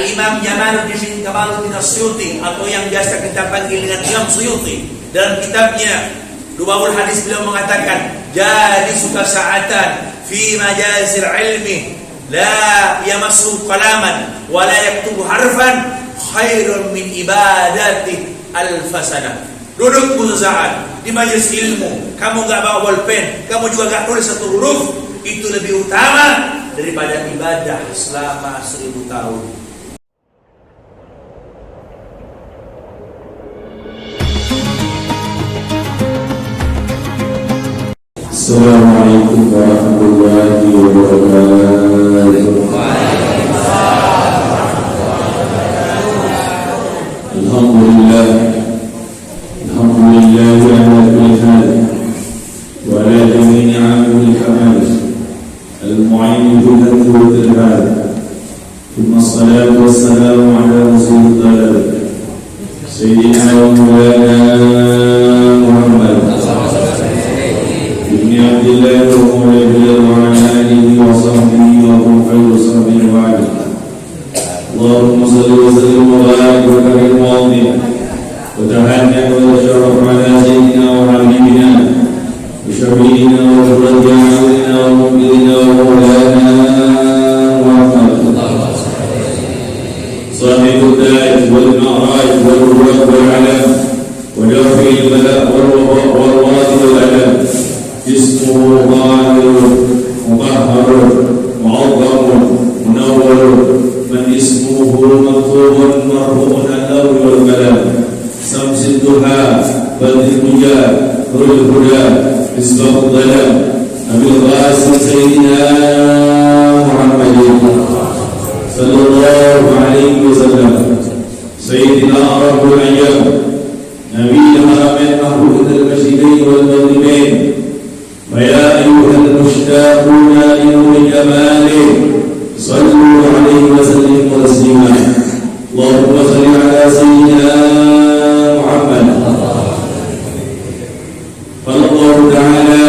Al-Imam Jamaluddin bin Kamaluddin As-Suyuti atau yang biasa kita panggil dengan Imam Suyuti, dalam kitabnya Lubaul Hadis beliau mengatakan, jadi suka sa'atan fi majazir ilmi la yamassu qalaman wa la yaktubu harfan khairun min ibadati al-fasana. Duduk sesaat di majelis ilmu, kamu gak bawa bolpen, kamu juga gak tulis satu huruf, itu lebih utama daripada ibadah selama 1000 tahun. Assalamualaikum warahmatullahi wabarakatuh. Alhamdulillah ala kulli hal wa ala jami'i ni'amihi al-kamal al-mu'in bil hadhi wal irhad. Thumma as-salatu was-salamu ala rasulillah sayyidina wa maulana Muhammad ibn Abdullah wa ala alihi wa sahbihi wa khayr sahbihi wa ala. Allahumma salli wa sallim wa barik wa karim wa azim wa tahannam wa sharaf ala sayyidina wa habibina wa shafi'ina wa qurratina wa mu'minina wa maulana Muhammad sahibul da'is wal ma'raj wal ruwad wal alam wa dafi'il bala' wal waba' wal wadi wal alam. Ismuhu ghafirun mutahharun mu'azzam munawwar man ismuhu maktubun marfu'un al-lawi wal kalam. Samsid duha badrul duja nurul huda misbahud dhalam. Abil Qasim Sayyidina Muhammadin sallallahu alaihi wasallam Sayyidina Rabbul Ayyam Nabiyyil Haramain Mahmudil Masjidain wal Maghribain. ويا أيها المشتاقون لنور جماله صلوا عليه وسلموا تسليما. اللهم صل على سيدنا محمد. قال الله تعالى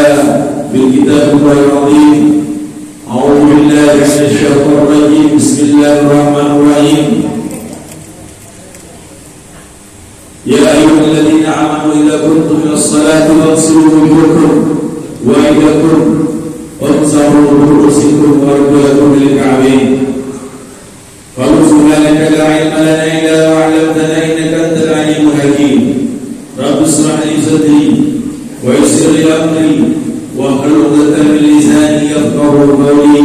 في الكتاب العظيم أعوذ بالله من الشيطان الرجيم بسم الله الرحمن الرحيم. يا أيها الذين آمنوا إذا كنتم إلى الصلاة فاغسلوا وجوهكم وأيديكم وامسحوا برؤوسكم وأرجلكم إلى الكعبين. قالوا سبحانك لا علم لنا إلا ما علمتنا إنك أنت العليم الحكيم. رب اشرح لي صدري ويسر لي أمري واحلل عقدة من لساني يفقهوا قولي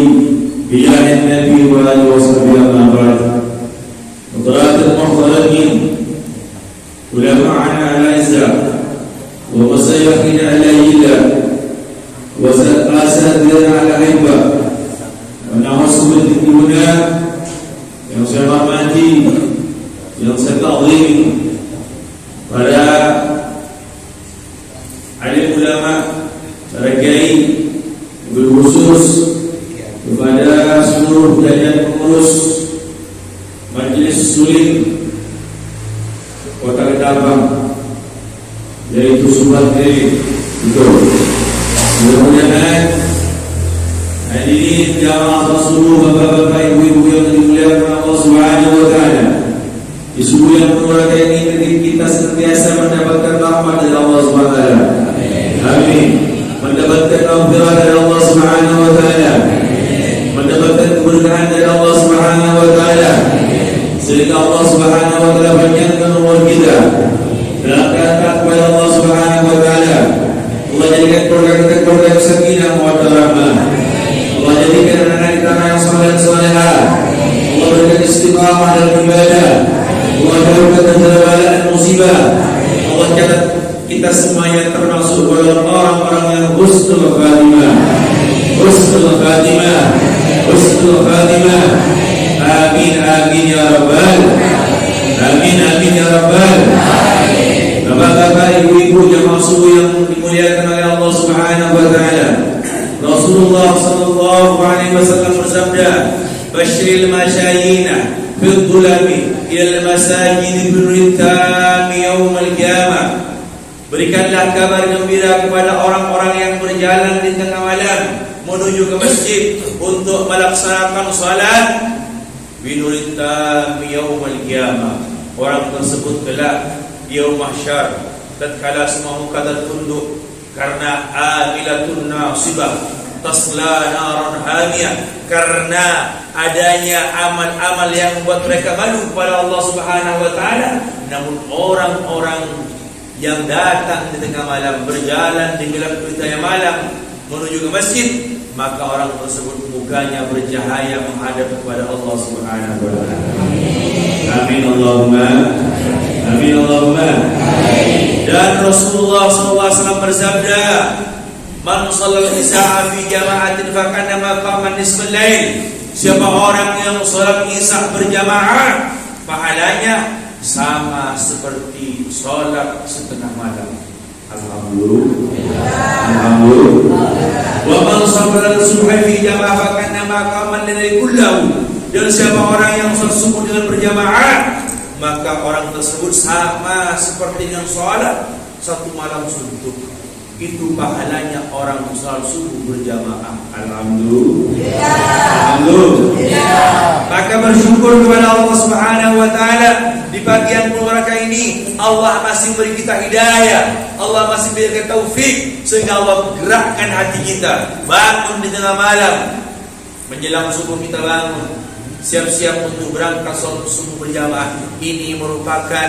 بجاه النبي وآله وصحبه أما بعد. حضرات المحترمين علماءنا الأعزاء ومشايخنا الأجلاء وأساتذتنا الأحبة ونعصب الدنيا yang saya hormati, yang saya ta'zimi para alim ulama, para kiai, berkhusus kepada seluruh jajaran pengurus Majelis Suling Kota Kedabang, yaitu Subang Kiri. Mudah-mudahan hadirin jamaah Rasulullah, bapak-bapak, ibu-ibu yang dimuliakan Allah Subhanahu wa taala, di subuh yang berbahagia ini kita senantiasa mendapatkan rahmat dari Allah Subhanahu wa taala. Amin. Mendapatkan maghfirah dari Allah Subhanahu wa taala. Mendapatkan keberkahan dari Allah Subhanahu wa taala. Sehingga Allah Subhanahu wa taala panjangkan umur kita. Berangkat kepada Allah Subhanahu wa taala. Allah jadikan keluarga kita keluarga yang sakinah mawaddah rahmah. Allah jadikan anak-anak kita yang saleh dan salehah. Allah berikan istiqamah dalam ibadah. Allah jauhkan dari bala dan musibah. Allah catat kita semuanya termasuk orang-orang yang husnul khatimah. Husnul khatimah. Husnul khatimah. Amin amin ya rabbal. Amin amin ya rabbal. Bapak-bapak, ibu-ibu, jamaah subuh yang dimuliakan oleh Allah Subhanahu wa taala. Rasulullah sallallahu alaihi wasallam bersabda, "Basyiril masyayina fil dhulami ila masajid bil tam yaumil qiyamah." Berikanlah kabar gembira kepada orang-orang yang berjalan di tengah malam menuju ke masjid untuk melaksanakan salat binurit tam yaumil qiyamah. Orang tersebut kelak yaum mahsyar tatkala semua muka tertunduk karena amilatun nasibah tasla naran hamiyah, karena adanya amal-amal yang membuat mereka malu kepada Allah Subhanahu wa taala. Namun orang-orang yang datang di tengah malam, berjalan di gelap gulitanya malam menuju ke masjid, maka orang tersebut mukanya bercahaya menghadap kepada Allah Subhanahu wa taala. Amin Allahumma. Amin Allahumma. Dan Rasulullah SAW bersabda, "Man shallal isya'a fi jama'atin fakannama qama nisfal lail." Siapa orang yang salat isya berjamaah, pahalanya sama seperti salat setengah malam. Alhamdulillah. Alhamdulillah. Wa man shallal subha fi jama'ah fakannama qama al-lail kullahu. Dan siapa orang yang salat subuh dengan berjamaah, maka orang tersebut sama seperti yang salat satu malam suntuk. Itu pahalanya orang salat subuh berjamaah. Alhamdulillah. Alhamdulillah. Maka bersyukur kepada Allah Subhanahu wa taala, di pagi yang mubarak ini Allah masih beri kita hidayah, Allah masih beri kita taufik, sehingga Allah gerakkan hati kita bangun di tengah malam. Menjelang subuh kita bangun, siap-siap untuk berangkat salat subuh berjamaah. Ini merupakan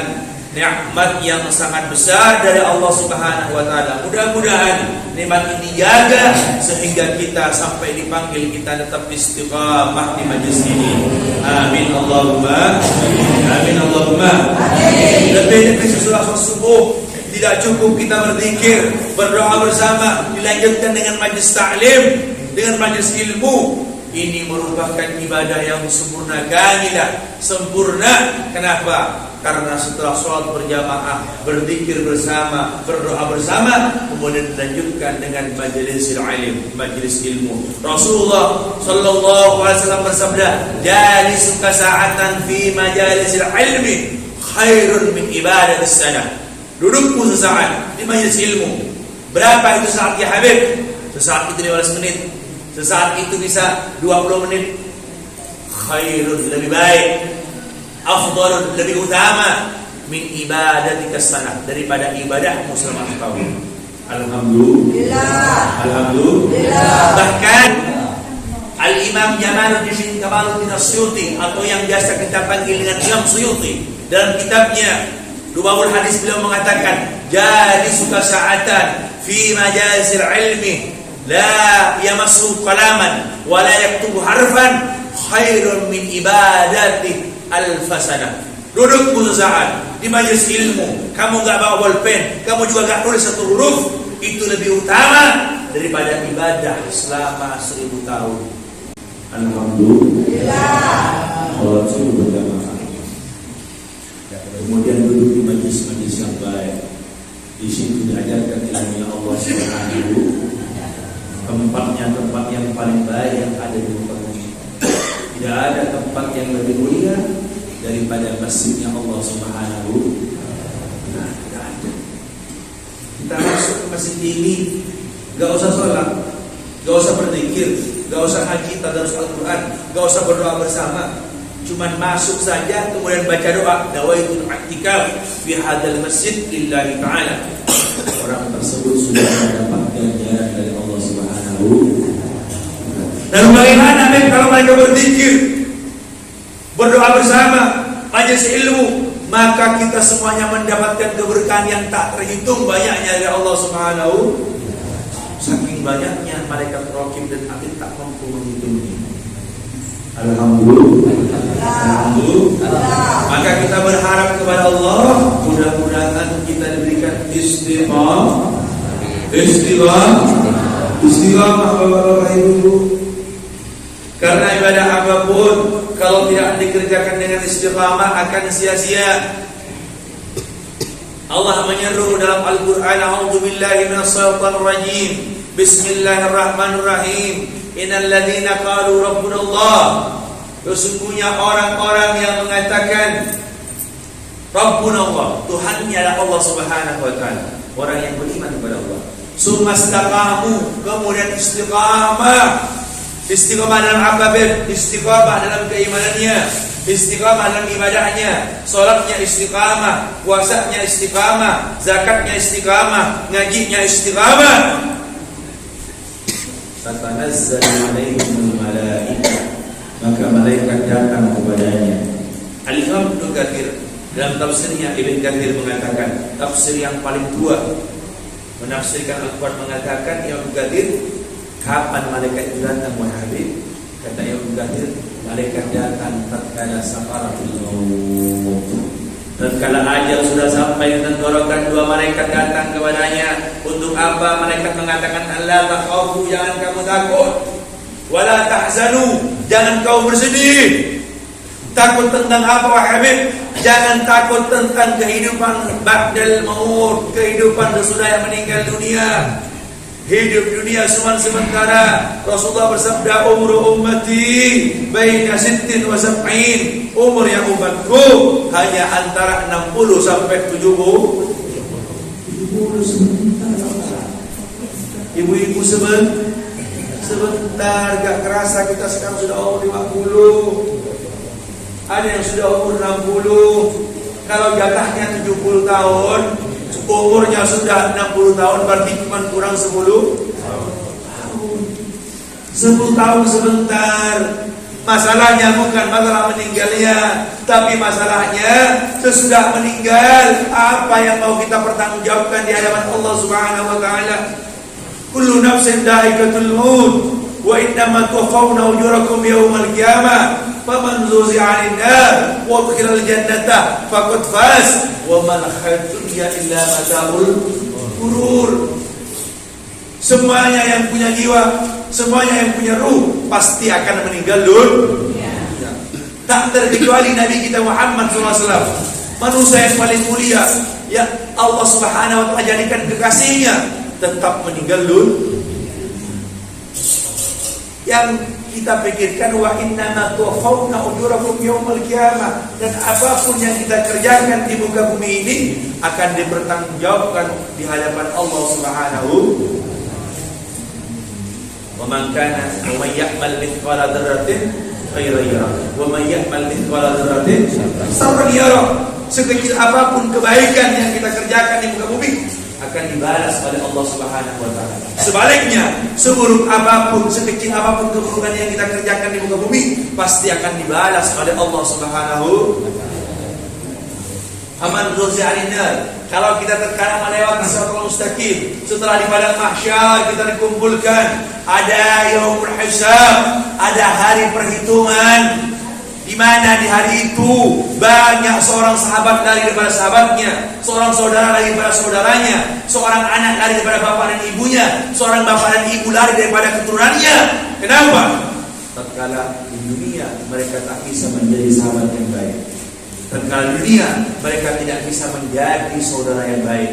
nikmat yang sangat besar dari Allah Subhanahu wa taala. Mudah-mudahan nikmat ini dijaga sehingga kita sampai dipanggil kita tetap istiqamah di majlis ini. Amin Allahumma. Amin Allahumma. Lebih dari sesudah subuh tidak cukup kita berzikir, berdoa bersama, dilanjutkan dengan majlis taklim, dengan majlis ilmu. Ini merupakan ibadah yang sempurna, kamilah, sempurna. Kenapa? Karena setelah sholat berjamaah, berzikir bersama, berdoa bersama, kemudian dilanjutkan dengan majelis ilmu, majelis ilmu. Rasulullah sallallahu alaihi wasallam bersabda, "Jalisuka sa'atan fi majalisil ilmi khairun min ibadatis sana." Dudukmu sesaat di majelis ilmu. Berapa itu saat ya Habib? Sesaat itu 15 menit. Sesaat itu bisa 20 menit. Khairun, lebih baik, afdalun, lebih utama, min ibadatika sanah, daripada ibadahmu selama setahun. Alhamdulillah. Alhamdulillah. Bahkan Al-Imam Jamaluddin bin Kamaluddin As-Suyuti, atau yang biasa kita panggil dengan Imam Suyuti, dalam kitabnya Dubaul Hadis beliau mengatakan, "Jalisuka sa'atan fi majalisil ilmi la yamassu qalaman wa la yaktubu harfan khairun min ibadati al-fasanah." Dudukmu sesaat di majelis ilmu, kamu gak bawa bolpen, kamu juga gak tulis satu huruf, itu lebih utama daripada ibadah selama 1000 tahun. Alhamdulillah. Sholat subuh berjamaah. Kemudian duduk di majelis-majelis yang baik. Di situ diajarkan ilmunya Allah Subhanahu. Tempatnya tempat yang paling baik yang ada di muka bumi. Tidak ada tempat yang lebih mulia daripada masjidnya Allah Subhanahu. Nah, tidak ada. Kita masuk ke masjid ini, gak usah sholat, gak usah berzikir, gak usah ngaji tadarus Al-Quran, gak usah berdoa bersama. Cuman masuk saja kemudian baca doa, dawaitul i'tikaf fi hadzal masjid lillahi ta'ala. Orang tersebut sudah mendapat ganjaran dari Allah Subhanahu. Dan bagaimana kalau mereka berzikir, berdoa bersama, majelis ilmu, maka kita semuanya mendapatkan keberkahan yang tak terhitung banyaknya dari Allah Subhanahu. Saking banyaknya malaikat raqib dan atid tak mampu menghitungnya. Alhamdulillah. Alhamdulillah. Maka kita berharap kepada Allah, mudah-mudahan kita diberikan istiqamah. Istiqamah Bapak Ibu. Karena ibadah apapun kalau tidak dikerjakan dengan istiqamah akan sia-sia. Allah menyeru dalam Al-Qur'an, "A'udzubillahi minasyaitonir rajim. Bismillahirrahmanirrahim. Innal ladzina qalu rabbunallah." Sesungguhnya orang-orang yang mengatakan Rabbunallah, Tuhannya adalah Allah Subhanahu wa taala, orang yang beriman kepada Allah. Sumastaqamu, kemudian istiqamah. Istiqamah dalam apa? Istiqamah dalam keimanannya. Istiqamah dalam ibadahnya, sholatnya istiqamah, puasanya istiqamah, zakatnya istiqamah, ngajinya istiqamah. Tatanazzalu alaihimul malaikah, maka malaikat datang kepadanya. Al-Imam Ibnu Katsir dalam tafsirnya, Ibnu Katsir mengatakan, tafsir yang paling tua menafsirkan Al-Quran mengatakan, Ibnu Katsir, kapan malaikat itu datang wahai Habib? Kata Ibnu Katsir, malaikat datang tatkala sakaratul maut. Tatkala ajal sudah sampai tenggorokan, dua malaikat datang kepadanya. Untuk apa? Malaikat mengatakan, Allah takhafu, jangan kamu takut. Wala tahzanu, jangan kau bersedih. Takut tentang apa wahai Habib? Jangan takut tentang kehidupan ba'dal maut, kehidupan sesudah yang meninggal dunia. Hidup dunia cuma sementara. Rasulullah bersabda, umur ummati baina 60 wa 70. Umur yang umatku hanya antara 60 sampai 70. 70 sebentar. Ibu-ibu sebentar, gak kerasa kita sekarang sudah umur 50. Ada yang sudah umur 60. Kalau jatahnya 70 tahun, umurnya sudah 60 tahun, berarti cuma kurang 10 tahun. 10 tahun sebentar. Masalahnya bukan masalah meninggalnya, tapi masalahnya sesudah meninggal, apa yang mau kita pertanggungjawabkan di hadapan Allah Subhanahu wa taala. Kullu nafsin dha'iqatul maut wa innama tuwaffawna ujurakum yawmal qiyamah. Faman zuzi'a 'anil nar wa udkhilal jannata faqad faz wa mal hayatud dunya illa mata'ul ghurur. Semuanya yang punya jiwa, semuanya yang punya ruh pasti akan meninggal dunia. Tak terkecuali Nabi kita Muhammad SAW, manusia yang paling mulia, ya Allah Subhanahu wa taala jadikan kekasihnya, tetap meninggal dunia. Yang kita pikirkan, wa innama tuwaffawna ujurakum yaumal qiyamah, dan apapun yang kita kerjakan di muka bumi ini akan dipertanggungjawabkan di hadapan Allah Subhanahu. Wa man kana wa man ya'mal mithqala dzarratin khairan yarah wa man ya'mal mithqala dzarratin sharran yarah. Sekecil apapun kebaikan yang kita kerjakan di muka bumi akan dibalas oleh Allah Subhanahu wa taala. Sebaliknya, seburuk apapun, sekecil apapun keburukan yang kita kerjakan di muka bumi pasti akan dibalas oleh Allah Subhanahu wa taala. Aman dzurzi'alin nar. Kalau kita terkadang melewati siratal mustaqim, setelah di padang mahsyar kita dikumpulkan, ada yaumul hisab, ada hari perhitungan, di mana di hari itu banyak seorang sahabat lari daripada sahabatnya, seorang saudara lari daripada saudaranya, seorang anak lari daripada bapak dan ibunya, seorang bapak dan ibu lari daripada keturunannya. Kenapa? Tatkala di dunia mereka tak bisa menjadi sahabat yang baik. Tatkala di dunia mereka tidak bisa menjadi saudara yang baik.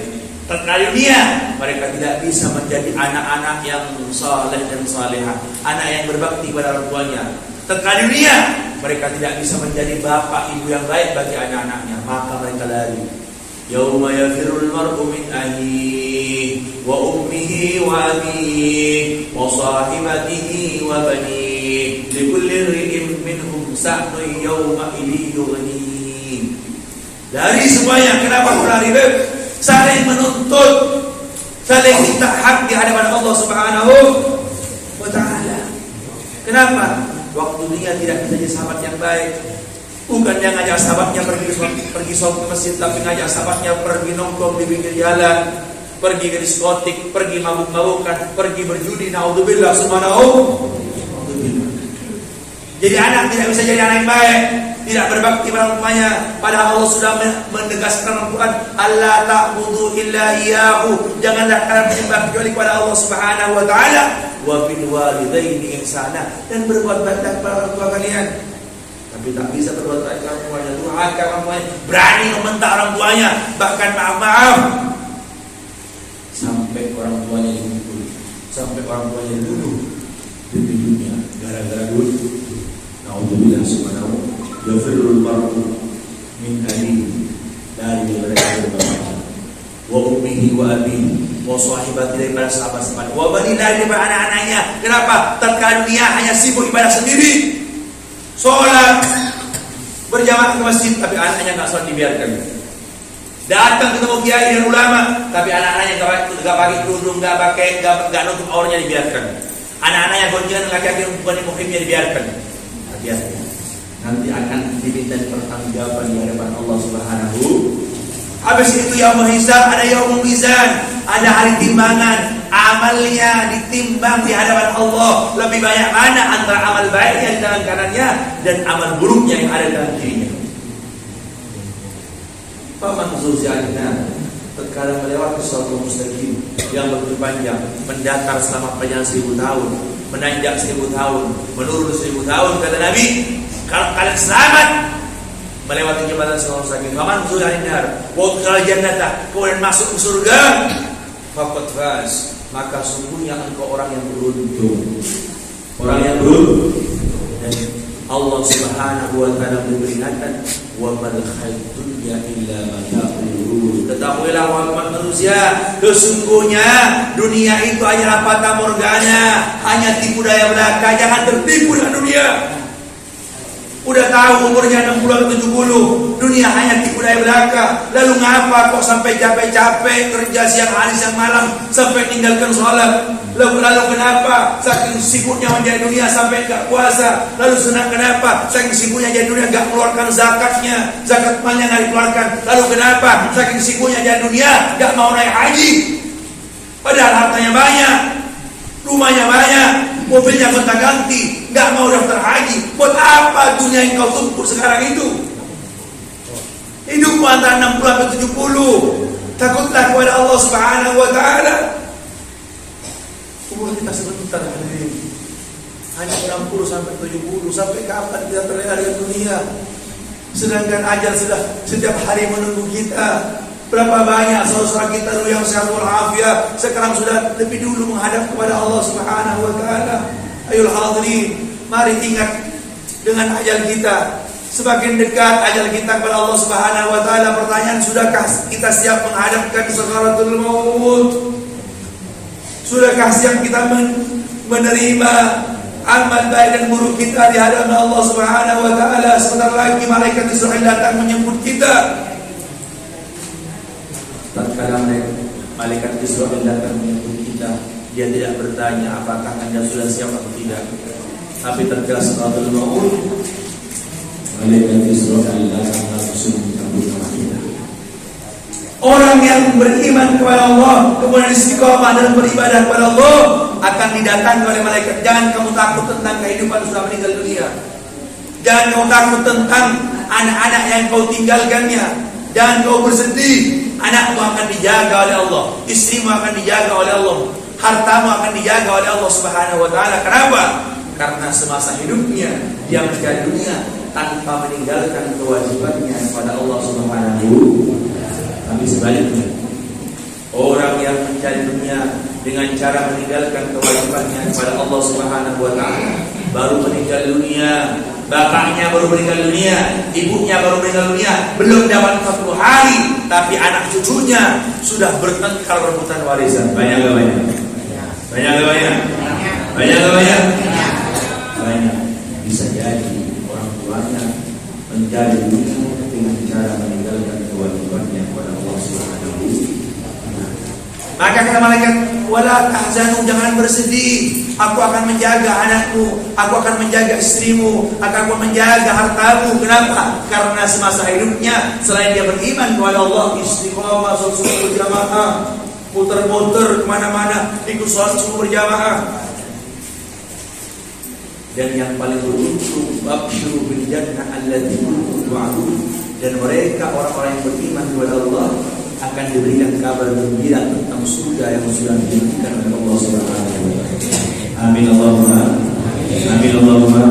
Tatkala di dunia mereka tidak bisa menjadi anak-anak yang saleh dan salehah, anak yang berbakti kepada orang tuanya. Tatkala di dunia mereka tidak bisa menjadi bapak ibu yang baik bagi anak-anaknya, maka mereka lari. Yauma yafirul mar'u min ahlihi wa ummihi wa abihi wa sahibatihi wa banihi likulli imri'in minhum sa'nun yawma idzin yughni. Dari semuanya, kenapa kau lari? Saling menuntut, saling minta hak di hadapan Allah Subhanahu wa taala. Kenapa? Waktu dia tidak bisa jadi sahabat yang baik. Bukan dia ngajak sahabatnya pergi sholat ke masjid, tapi ngajak sahabatnya pergi nongkrong di pinggir jalan, pergi ke diskotik, pergi mabuk-mabukan, pergi berjudi. Naudzubillah subhanahu. Jadi anak tidak bisa jadi anak yang baik, tidak berbakti pada orang tuanya. Padahal Allah sudah menegaskan Al-Quran, Allah ta'budu illa iyyahu, janganlah kalian menyembah kecuali kepada Allah Subhanahu wa taala. Wa bil walidaini ihsana, dan berbuat baik kepada orang tua kalian. Tapi tak bisa berbuat baik kepada orang tuanya, durhaka orang tuanya, berani membentak orang tuanya, bahkan maaf-maaf sampai orang tuanya dipukul, sampai orang tuanya duduk di dunia gara-gara duit. Naudzubillah subhanahu yafirul mar'u min ahlihi, dari mereka bapaknya, wa ummihi wa abihi wa sahibati, daripada sahabat-sahabat, wa bani, dari anak-anaknya. Kenapa? Tatkala dunia hanya sibuk ibadah sendiri, sholat, datang ke masjid tapi anaknya nggak sholat dibiarkan. Datang ketemu kiai dan ulama tapi anak-anaknya nggak pakai kerudung, nggak nutup auranya dibiarkan. Anak-anaknya gonjangan laki-laki yang bukan muhrimnya dibiarkan. Hati-hati. Nanti akan diminta pertanggungjawaban di hadapan Allah Subhanahu. Habis itu yaumul hisab, ada yaumul mizan, ada hari timbangan. Amalnya ditimbang di hadapan Allah. Lebih banyak mana antara amal baiknya di tangan kanannya dan amal buruknya yang ada dalam dirinya. Faman zuzi'anna, terkadang melewati suatu mustaqim yang begitu panjang, mendakar selama perjalanan 1000 tahun, menanjak 1000 tahun, menurun 1000 tahun. Kata Nabi, kalau kalian selamat melewati jembatan Siratal Mustaqim, faman zuzi'anna wa udkhila jannata, kemudian masuk ke surga, faqad faz, maka sungguhnya engkau orang yang beruntung. Orang yang beruntung. Dan Allah Subhanahu wa taala memberikan wa mal khaitud dunya illa mata'ul ghurur. Ketahuilah wahai manusia, sesungguhnya dunia itu hanya fata morgana, hanya tipu daya belaka. Jangan tertipu dengan dunia. Udah tahu umurnya 60 atau 70, dunia hanya tipu daya belaka. Lalu ngapa kok sampai capek-capek kerja siang hari siang malam sampai tinggalkan sholat? Lalu kenapa saking sibuknya menjadi dunia sampai enggak puasa? Lalu senang kenapa saking sibuknya jadi dunia enggak keluarkan zakatnya, zakat malnya enggak dikeluarkan? Lalu kenapa saking sibuknya jadi dunia enggak mau naik haji? Padahal hartanya banyak, rumahnya banyak, mobilnya gonta-ganti, nggak mau daftar haji. Buat apa dunia yang kau tumpuk sekarang itu? Hidupmu antara 60 sampai 70. Takutlah kepada Allah Subhanahu wa taala. Umur kita sebentar hadirin. Hanya 60 sampai 70. Sampai kapan kita terlena dengan dunia? Sedangkan ajal sudah setiap hari menunggu kita. Berapa banyak saudara kita dulu yang sehat walafiat sekarang sudah lebih dulu menghadap kepada Allah Subhanahu wa taala. Ayol hadirin, mari ingat dengan ajal kita. Semakin dekat ajal kita kepada Allah Subhanahu wa taala, pertanyaan, sudahkah kita siap menghadapkan sakaratul maut? Sudahkah siap kita menerima amal baik dan buruk kita di hadapan Allah Subhanahu wa taala? Sebentar lagi malaikat Israil datang menyebut kita. Tatkala malaikat Israil datang menyebut kita, dia tidak bertanya apakah Anda sudah siap atau tidak. Tapi tatkala sakaratul maut, malaikat Israil datang langsung menyambut kita. Orang yang beriman kepada Allah, kemudian istiqomah dalam beribadah kepada Allah, akan didatangi oleh malaikat. Jangan kamu takut tentang kehidupan sudah meninggal dunia. Jangan kamu takut tentang anak-anak yang kau tinggalkannya. Jangan kau bersedih. Anakmu akan dijaga oleh Allah, istrimu akan dijaga oleh Allah, hartamu akan dijaga oleh Allah Subhanahu wa taala. Kenapa? Karena semasa hidupnya dia mencari dunia tanpa meninggalkan kewajibannya kepada Allah Subhanahu wa taala. Tapi sebaliknya, orang yang mencari dunia dengan cara meninggalkan kewajibannya kepada Allah Subhanahu wa taala baru meninggal dunia. Bapaknya baru meninggal dunia, ibunya baru meninggal dunia, belum dapat 40 hari, tapi anak cucunya sudah bertengkar rebutan warisan. Banyak gak banyak? Banyak gak banyak? Banyak gak banyak? Banyak. Bisa jadi orang tuanya mencari dunia dengan cara meninggalkan kewajibannya kepada Allah Subhanahu wa taala. Maka kata malaikat, wala tahzanu, jangan bersedih. Aku akan menjaga anakmu, aku akan menjaga istrimu, akan menjaga hartamu. Kenapa? Karena semasa hidupnya selain dia beriman kepada Allah, istiqomah sholat berjamaah, muter-muter kemana-mana, ikut sholat subuh berjamaah. Dan yang paling beruntung, babshiru bil jannah allati kuntum tu'adun. Dan mereka orang-orang yang beriman kepada Allah akan diberikan kabar gembira tentang surga yang sudah diberikan oleh Allah Subhanahu wa taala. Amin Allahumma. Amin Allahumma.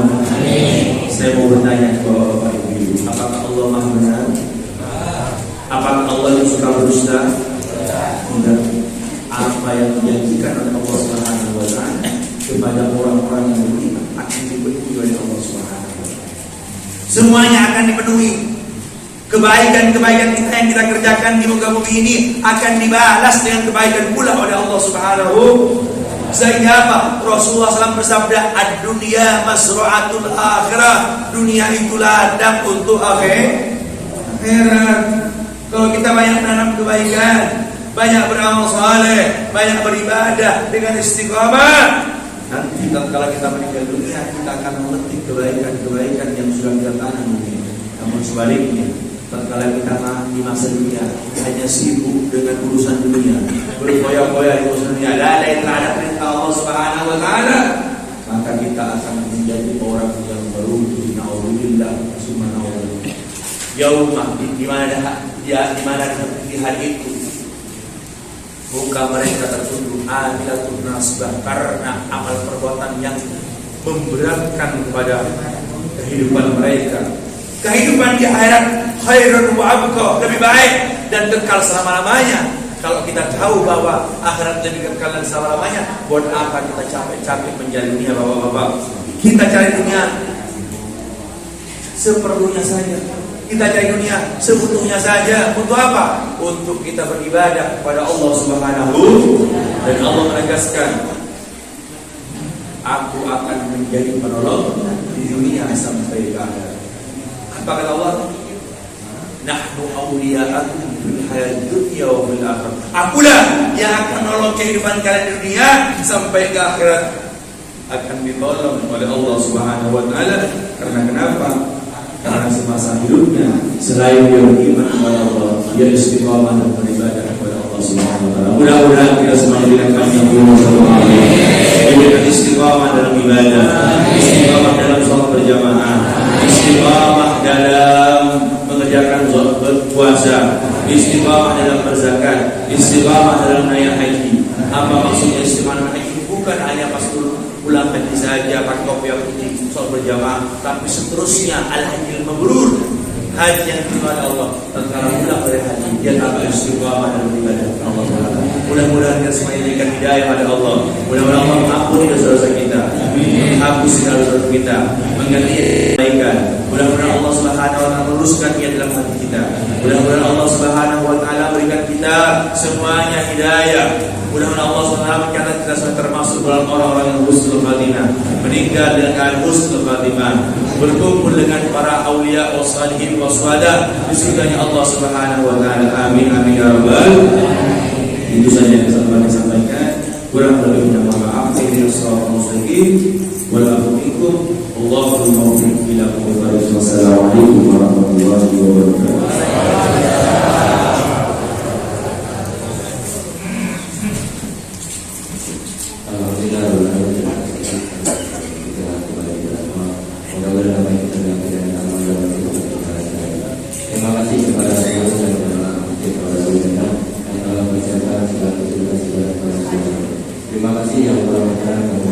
Saya mau bertanya kepada Bapak Ibu, apakah Allah Maha benar? Apakah Allah yang suka berdusta? Tidak. Apa yang dijanjikan oleh Allah Subhanahu wa taala kepada orang-orang yang beriman akan dipenuhi oleh Allah Subhanahu wa taala. Semuanya akan dipenuhi. Kebaikan-kebaikan kita yang kita kerjakan di muka bumi ini akan dibalas dengan kebaikan pula oleh Allah Subhanahu wa taala. Sehingga apa? Rasulullah SAW bersabda, ad-dunya masru'atul akhirah. Dunia itu ladang untuk akhirat. Kalau kita banyak menanam kebaikan, banyak beramal saleh, banyak beribadah dengan istiqamah, nanti kalau kita meninggal dunia, kita akan memetik kebaikan-kebaikan yang sudah kita tanam dunia. Namun sebaliknya, tatkala kita di masa dunia hanya sibuk dengan urusan dunia, berfoya-foya di urusan dunia, lalai terhadap perintah Allah Subhanahu wa taala, maka kita akan menjadi orang yang beruntung. Nauzubillah summa nauzubillah. Yaumah di mana di hari itu muka mereka tertunduk amilatun nasbah karena amal perbuatan yang memberatkan kepada kehidupan mereka. Kehidupan di akhirat khairun wa abqa, lebih baik dan kekal selama-lamanya. Kalau kita tahu bahwa akhirat lebih kekal dan selama-lamanya, buat apa kita capek-capek mencari dunia, bapak-bapak? Kita cari dunia seperlunya saja. Kita cari dunia sebutuhnya saja. Untuk apa? Untuk kita beribadah kepada Allah Subhanahu. Dan Allah menegaskan, aku akan menjadi penolong di dunia sampai ke akhirat. Apa kata Allah? Nahnu awliya'akum fil hayatid dunya wa fil akhirah. Akulah yang akan menolong kehidupan kalian di dunia sampai ke akhirat. Akan ditolong oleh Allah Subhanahu wa taala. Karena kenapa? Karena semasa hidupnya selain dia beriman kepada Allah, dia istiqamah dan beribadah kepada Allah Subhanahu wa taala. Mudah-mudahan kita semua diberikan yang diberikan istiqamah dalam ibadah, istiqamah dalam sholat berjamaah, istiqamah dalam mengerjakan puasa, istiqamah dalam berzakat, istiqamah dalam naik haji. Apa maksudnya istiqamah haji? Bukan hanya pas pulang haji saja pakai topi yang putih sholat berjamaah, tapi seterusnya al-hajjil mabrur, haji yang diterima oleh Allah. Tatkala pulang dari haji, dia tambah istiqamah dalam ibadah Allah Taala. Mudah-mudahan kita semua diberikan hidayah oleh Allah. Mudah-mudahan Allah mengampuni dosa-dosa kita, menghapus segala dosa kita, mengganti kebaikan. Mudah-mudahan Allah Subhanahu wa taala meluruskan niat dalam hati kita. Mudah-mudahan Allah Subhanahu wa taala berikan kita semuanya hidayah. Mudah-mudahan Allah Subhanahu wa taala kita semua termasuk dalam orang-orang yang husnul khatimah, meninggal dengan husnul khatimah, berkumpul dengan para auliya wa salihin wa syuhada di surganya Allah Subhanahu wa taala. Amin amin ya rabbal. Itu saja yang saya sampaikan. Kurang lebihnya mohon maaf. Assalamualaikum warahmatullahi wabarakatuh. Wassalamualaikum warahmatullahi wabarakatuh. Terima kasih kepada saya dan kepada Anda yang telah bercerita segala tugas-tugas pada saya. Terima kasih yang telah berkenan dan